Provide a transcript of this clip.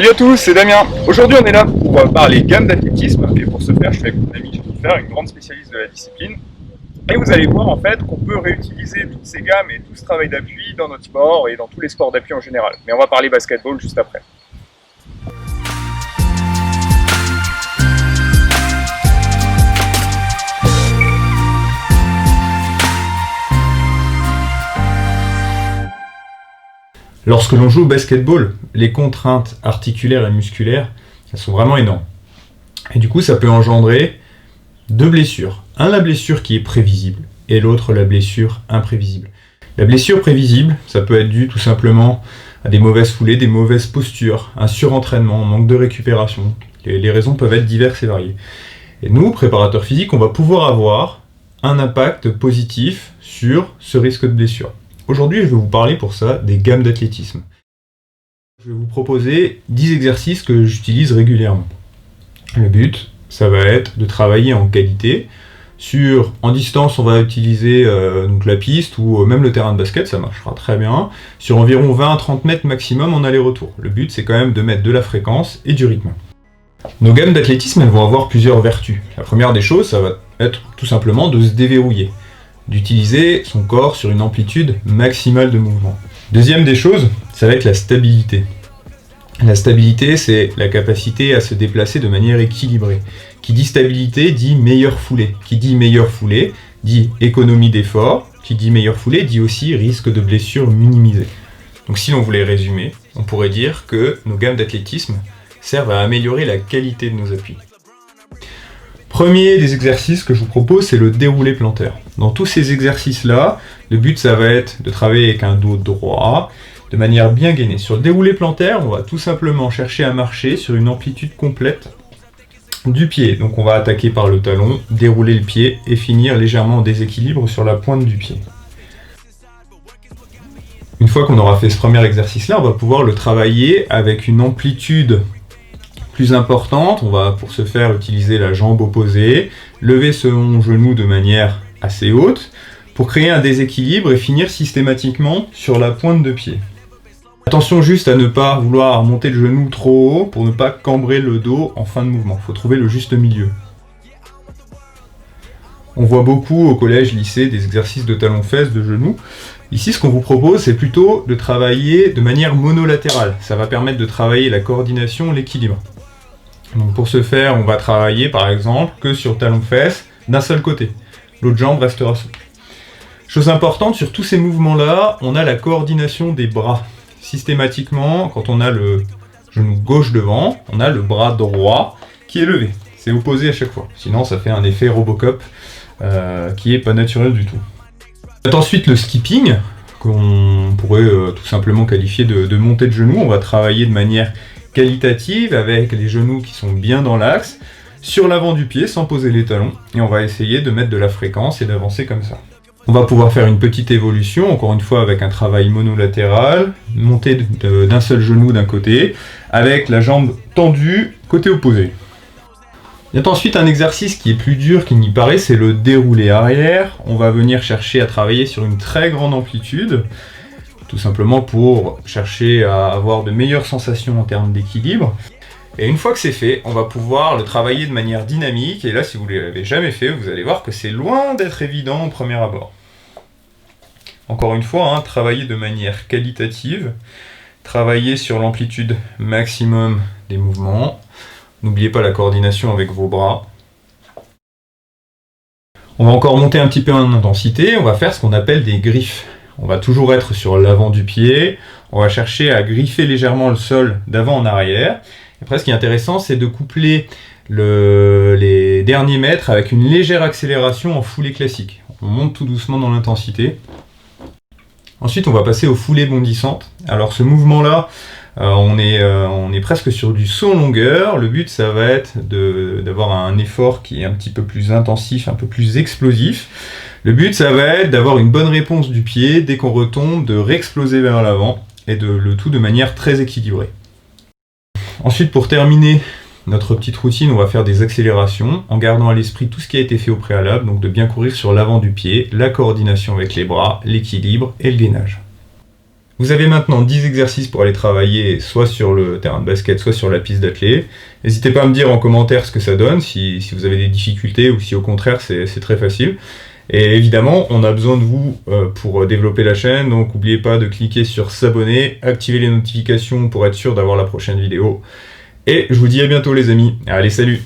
Salut à tous, c'est Damien. Aujourd'hui, on est là pour parler gamme d'athlétisme. Et pour ce faire, je suis avec mon ami Jennifer, une grande spécialiste de la discipline. Et vous allez voir en fait qu'on peut réutiliser toutes ces gammes et tout ce travail d'appui dans notre sport et dans tous les sports d'appui en général. Mais on va parler basketball juste après. Lorsque l'on joue au basketball, les contraintes articulaires et musculaires, elles sont vraiment énormes. Et du coup, ça peut engendrer deux blessures. La blessure qui est prévisible et l'autre, la blessure imprévisible. La blessure prévisible, ça peut être dû tout simplement à des mauvaises foulées, des mauvaises postures, un surentraînement, un manque de récupération. Les raisons peuvent être diverses et variées. Et nous, préparateurs physiques, on va pouvoir avoir un impact positif sur ce risque de blessure. Aujourd'hui, je vais vous parler pour ça des gammes d'athlétisme. Je vais vous proposer 10 exercices que j'utilise régulièrement. Le but, ça va être de travailler en qualité. En distance, on va utiliser donc la piste ou même le terrain de basket, ça marchera très bien. Sur environ 20 à 30 mètres maximum en aller-retour. Le but, c'est quand même de mettre de la fréquence et du rythme. Nos gammes d'athlétisme, elles vont avoir plusieurs vertus. La première des choses, ça va être tout simplement de se déverrouiller, d'utiliser son corps sur une amplitude maximale de mouvement. Deuxième des choses, ça va être la stabilité. La stabilité, c'est la capacité à se déplacer de manière équilibrée. Qui dit stabilité dit meilleure foulée. Qui dit meilleure foulée dit économie d'effort. Qui dit meilleure foulée dit aussi risque de blessure minimisé. Donc si l'on voulait résumer, on pourrait dire que nos gammes d'athlétisme servent à améliorer la qualité de nos appuis. Premier des exercices que je vous propose, c'est le déroulé plantaire. Dans tous ces exercices-là, le but, ça va être de travailler avec un dos droit, de manière bien gainée. Sur le déroulé plantaire, on va tout simplement chercher à marcher sur une amplitude complète du pied. Donc on va attaquer par le talon, dérouler le pied et finir légèrement en déséquilibre sur la pointe du pied. Une fois qu'on aura fait ce premier exercice-là, on va pouvoir le travailler avec une amplitude plus importante. On va pour ce faire utiliser la jambe opposée, lever son genou de manière assez haute pour créer un déséquilibre et finir systématiquement sur la pointe de pied. Attention juste à ne pas vouloir monter le genou trop haut pour ne pas cambrer le dos en fin de mouvement. Il faut trouver le juste milieu. On voit beaucoup au collège, lycée des exercices de talons-fesses, de genoux. Ici, ce qu'on vous propose, c'est plutôt de travailler de manière monolatérale. Ça va permettre de travailler la coordination, l'équilibre. Donc pour ce faire, on va travailler par exemple que sur talon-fesses d'un seul côté. L'autre jambe restera souple. Chose importante, sur tous ces mouvements-là, on a la coordination des bras. Systématiquement, quand on a le genou gauche devant, on a le bras droit qui est levé. C'est opposé à chaque fois. Sinon, ça fait un effet Robocop qui n'est pas naturel du tout. Ensuite, le skipping, qu'on pourrait tout simplement qualifier de montée de genou. On va travailler de manière qualitative avec les genoux qui sont bien dans l'axe, sur l'avant du pied sans poser les talons, et on va essayer de mettre de la fréquence et d'avancer comme ça. On va pouvoir faire une petite évolution, encore une fois avec un travail monolatéral, monter d'un seul genou d'un côté, avec la jambe tendue côté opposé. Il y a ensuite un exercice qui est plus dur qu'il n'y paraît, c'est le déroulé arrière. On va venir chercher à travailler sur une très grande amplitude, tout simplement pour chercher à avoir de meilleures sensations en termes d'équilibre. Et une fois que c'est fait, on va pouvoir le travailler de manière dynamique. Et là, si vous ne l'avez jamais fait, vous allez voir que c'est loin d'être évident au premier abord. Encore une fois, travailler de manière qualitative, travailler sur l'amplitude maximum des mouvements. N'oubliez pas la coordination avec vos bras. On va encore monter un petit peu en intensité. On va faire ce qu'on appelle des griffes. On va toujours être sur l'avant du pied, on va chercher à griffer légèrement le sol d'avant en arrière. Et après, ce qui est intéressant, c'est de coupler les derniers mètres avec une légère accélération en foulée classique. On monte tout doucement dans l'intensité. Ensuite, on va passer aux foulées bondissantes. Alors ce mouvement-là, on est presque sur du saut en longueur. Le but, ça va être d'avoir un effort qui est un petit peu plus intensif, un peu plus explosif. Le but, ça va être d'avoir une bonne réponse du pied dès qu'on retombe, de réexploser vers l'avant et le tout de manière très équilibrée. Ensuite, pour terminer notre petite routine, on va faire des accélérations en gardant à l'esprit tout ce qui a été fait au préalable, donc de bien courir sur l'avant du pied, la coordination avec les bras, l'équilibre et le gainage. Vous avez maintenant 10 exercices pour aller travailler soit sur le terrain de basket, soit sur la piste d'athlé. N'hésitez pas à me dire en commentaire ce que ça donne, si vous avez des difficultés ou si au contraire c'est très facile. Et évidemment, on a besoin de vous pour développer la chaîne, donc n'oubliez pas de cliquer sur s'abonner, activer les notifications pour être sûr d'avoir la prochaine vidéo. Et je vous dis à bientôt les amis. Allez, salut!